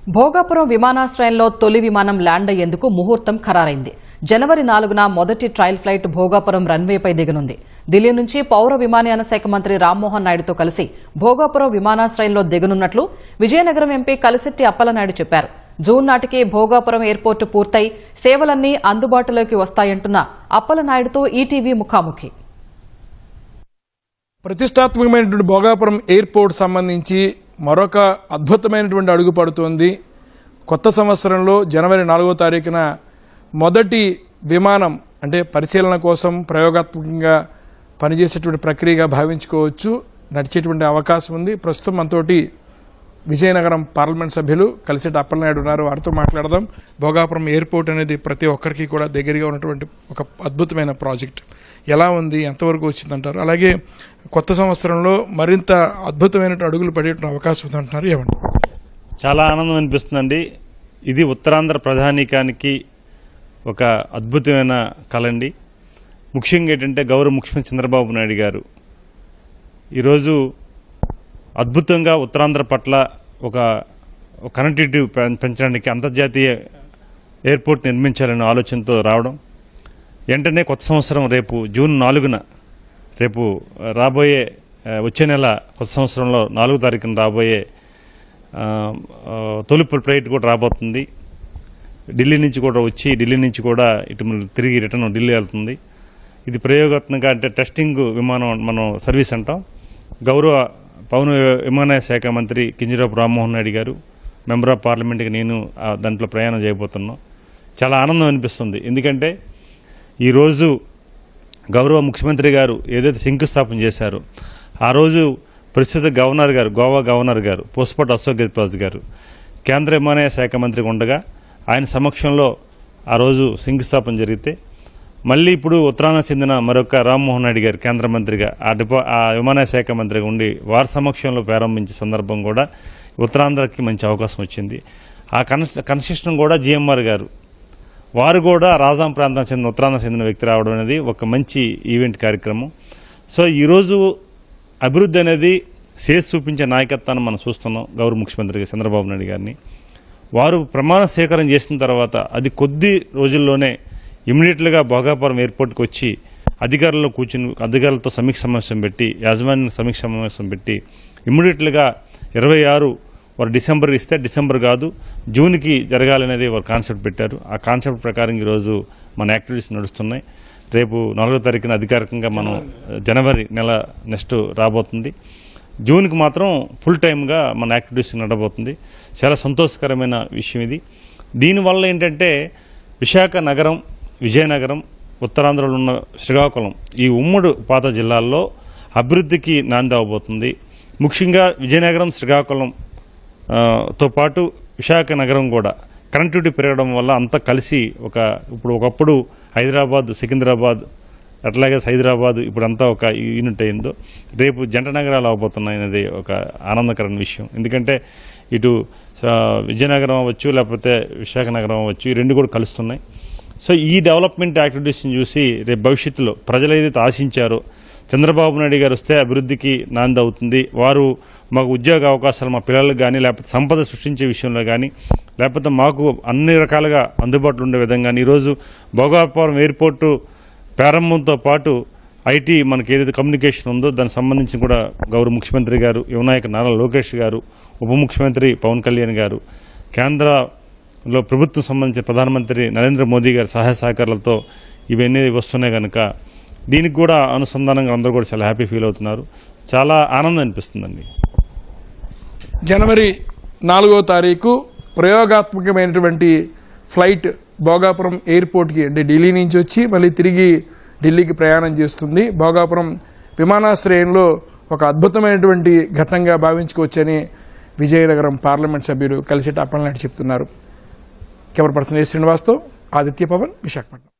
భోగాపురం విమానాశ్రయంలో తొలి విమానం ల్యాండ్ అయ్యేందుకు ముహూర్తం ఖరారైంది. జనవరి 4న మొదటి ట్రయల్ ఫ్లైట్ భోగాపురం రన్వేపై దిగనుంది. ఢిల్లీ నుంచి పౌర విమానయాన శాఖ మంత్రి రామ్మోహన్ నాయుడుతో కలిసి భోగాపురం విమానాశ్రయంలో దిగనున్నట్లు విజయనగరం ఎంపీ కలిశెట్టి అప్పలనాయుడు చెప్పారు. జూన్ నాటికి భోగాపురం ఎయిర్పోర్టు పూర్తయి సేవలన్నీ అందుబాటులోకి వస్తాయంటున్న అప్పలనాయుడుతో ఈటీవీ ముఖాముఖి. ప్రతిష్టాత్మకమైనటువంటి భోగాపురం ఎయిర్పోర్ట్ సంబంధించి మరొక అద్భుతమైనటువంటి అడుగు పడుతోంది. కొత్త సంవత్సరంలో జనవరి 4వ తారీఖున మొదటి విమానం అంటే పరిశీలన కోసం ప్రయోగాత్మకంగా పనిచేసేటువంటి ప్రక్రియగా భావించుకోవచ్చు, నడిచేటువంటి అవకాశం ఉంది. ప్రస్తుతం మనతోటి విజయనగరం పార్లమెంట్ సభ్యులు కలిశెట్టి అప్పలనాయుడు ఉన్నారు. వారితో మాట్లాడదాం. భోగాపురం ఎయిర్పోర్ట్ అనేది ప్రతి ఒక్కరికి కూడా దగ్గరగా ఉన్నటువంటి ఒక అద్భుతమైన ప్రాజెక్ట్. ఎలా ఉంది, ఎంతవరకు వచ్చిందంటారు? అలాగే కొత్త సంవత్సరంలో మరింత అద్భుతమైన అడుగులు పడేటువంటి అవకాశం ఉందంటున్నారు. ఏమండి? చాలా ఆనందం అనిపిస్తుందండి. ఇది ఉత్తరాంధ్ర ప్రధానికానికి ఒక అద్భుతమైన కళండి. ముఖ్యంగా ఏంటంటే గౌరవ ముఖ్యమంత్రి చంద్రబాబు నాయుడు గారు ఈరోజు అద్భుతంగా ఉత్తరాంధ్ర పట్ల ఒక కనెక్టివిటీ పెంచడానికి అంతర్జాతీయ ఎయిర్పోర్ట్ నిర్మించాలనే ఆలోచనతో రావడం, వెంటనే కొత్త సంవత్సరం రేపు జూన్ 4న రేపు రాబోయే వచ్చే నెల కొత్త సంవత్సరంలో 4వ తారీఖున రాబోయే తొలి ఫ్లైట్ కూడా రాబోతుంది. ఢిల్లీ నుంచి కూడా వచ్చి ఢిల్లీ నుంచి కూడా ఇటు తిరిగి రిటర్న్ ఢిల్లీ వెళ్తుంది. ఇది ప్రయోగాత్మకంగా అంటే టెస్టింగ్ విమానం మనం సర్వీస్ అంటాం. గౌరవ పౌర విమానయాన శాఖ మంత్రి కింజరాపు రామ్మోహన్ నాయుడు గారు, మెంబర్ ఆఫ్ పార్లమెంట్కి నేను దాంట్లో ప్రయాణం చేయబోతున్నాం. చాలా ఆనందం అనిపిస్తుంది. ఎందుకంటే ఈరోజు గౌరవ ముఖ్యమంత్రి గారు ఏదైతే శంకుస్థాపన చేశారో ఆ రోజు ప్రస్తుత గవర్నర్ గారు, గోవా గవర్నర్ గారు పూసపాటి అశోక్ గజపతిరాజు గారు కేంద్ర విమానయాన శాఖ మంత్రిగా ఉండగా ఆయన సమక్షంలో ఆ రోజు శంకుస్థాపన జరిగితే, మళ్ళీ ఇప్పుడు ఉత్తరాంధ్ర చెందిన మరొక రామ్మోహన్ నాయుడు గారు కేంద్ర మంత్రిగా ఆ విమానయాన శాఖ మంత్రిగా ఉండి వారి సమక్షంలో ప్రారంభించే సందర్భం కూడా ఉత్తరాంధ్రకి మంచి అవకాశం వచ్చింది. ఆ కన్స్ట్రక్షన్ కూడా జిఎంఆర్ గారు వారు కూడా రాజాం ప్రాంతానికి చెందిన ఉత్తరాంధ్ర చెందిన వ్యక్తి రావడం అనేది ఒక మంచి ఈవెంట్ కార్యక్రమం. సో ఈరోజు అభివృద్ధి అనేది చేసి చూపించే నాయకత్వాన్ని మనం చూస్తున్నాం. గౌరవ ముఖ్యమంత్రి చంద్రబాబు నాయుడు గారిని వారు ప్రమాణ స్వీకారం చేసిన తర్వాత అది కొద్ది రోజుల్లోనే ఇమ్మీడియట్గా భోగాపురం ఎయిర్పోర్ట్కి వచ్చి అధికారులతో సమీక్ష సమావేశం పెట్టి యాజమాన్య సమీక్ష సమావేశం పెట్టి ఇమ్మీడియట్గా 26 వారు డిసెంబర్ ఇస్తే డిసెంబర్ కాదు జూన్కి జరగాలనేది వారు కాన్సెప్ట్ పెట్టారు. ఆ కాన్సెప్ట్ ప్రకారం ఈరోజు మన యాక్టివిటీస్ నడుస్తున్నాయి. రేపు 4వ తారీఖున అధికారికంగా మనం జనవరి నెల నెక్స్ట్ రాబోతుంది. జూన్కి మాత్రం ఫుల్ టైమ్గా మన యాక్టివిటీస్ నడబోతుంది. చాలా సంతోషకరమైన విషయం ఇది. దీనివల్ల ఏంటంటే విశాఖ నగరం, విజయనగరం, ఉత్తరాంధ్రలో ఉన్న శ్రీకాకుళం ఈ ఉమ్మడి పాత జిల్లాల్లో అభివృద్ధికి నాంది అవబోతుంది. ముఖ్యంగా విజయనగరం, శ్రీకాకుళం తో పాటు విశాఖ నగరం కూడా కనెక్టివిటీ పెరగడం వల్ల అంతా కలిసి ఒకప్పుడు హైదరాబాద్, సికింద్రాబాద్ అట్లాగే హైదరాబాద్ ఇప్పుడంతా ఒక యూనిట్ అయిందో రేపు జంట నగరాలు అవబోతున్నాయి అనేది ఒక ఆనందకరమైన విషయం. ఎందుకంటే ఇటు విజయనగరం అవ్వచ్చు లేకపోతే విశాఖ నగరం అవ్వచ్చు, ఈ రెండు కూడా కలుస్తున్నాయి. సో ఈ డెవలప్మెంట్ యాక్టివిటీస్ని చూసి రేపు భవిష్యత్తులో ప్రజలు ఏదైతే ఆశించారో చంద్రబాబు నాయుడు గారు వస్తే అభివృద్ధికి నాంది అవుతుంది, వారు మాకు ఉద్యోగ అవకాశాలు మా పిల్లలకు కానీ లేకపోతే సంపద సృష్టించే విషయంలో కానీ లేకపోతే మాకు అన్ని రకాలుగా అందుబాటులో ఉండే విధంగా ఈరోజు భోగాపురం ఎయిర్పోర్టు ప్రారంభంతో పాటు ఐటీ మనకి ఏదైతే కమ్యూనికేషన్ ఉందో దానికి సంబంధించి కూడా గౌరవ ముఖ్యమంత్రి గారు యువనాయక నారా లోకేష్ గారు, ఉప ముఖ్యమంత్రి పవన్ కళ్యాణ్ గారు, కేంద్రలో ప్రభుత్వం సంబంధించిన ప్రధానమంత్రి నరేంద్ర మోదీ గారి సహాయ సహకారాలతో ఇవన్నీ వస్తున్నాయి కనుక దీనికి కూడా అనుసంధానంగా అందరూ కూడా చాలా హ్యాపీ ఫీల్ అవుతున్నారు. చాలా ఆనందం అనిపిస్తుందండి. జనవరి 4వ తారీఖు ప్రయోగాత్మకమైనటువంటి ఫ్లైట్ భోగాపురం ఎయిర్పోర్ట్కి అంటే ఢిల్లీ నుంచి వచ్చి మళ్ళీ తిరిగి ఢిల్లీకి ప్రయాణం చేస్తుంది. భోగాపురం విమానాశ్రయంలో ఒక అద్భుతమైనటువంటి ఘట్టంగా భావించుకోవచ్చని విజయనగరం పార్లమెంట్ సభ్యులు కలిశెట్టి అప్పలనాయుడు చెప్తున్నారు. కెమెరా పర్సన్ శ్రీనివాస్తో ఆదిత్య పవన్, విశాఖపట్నం.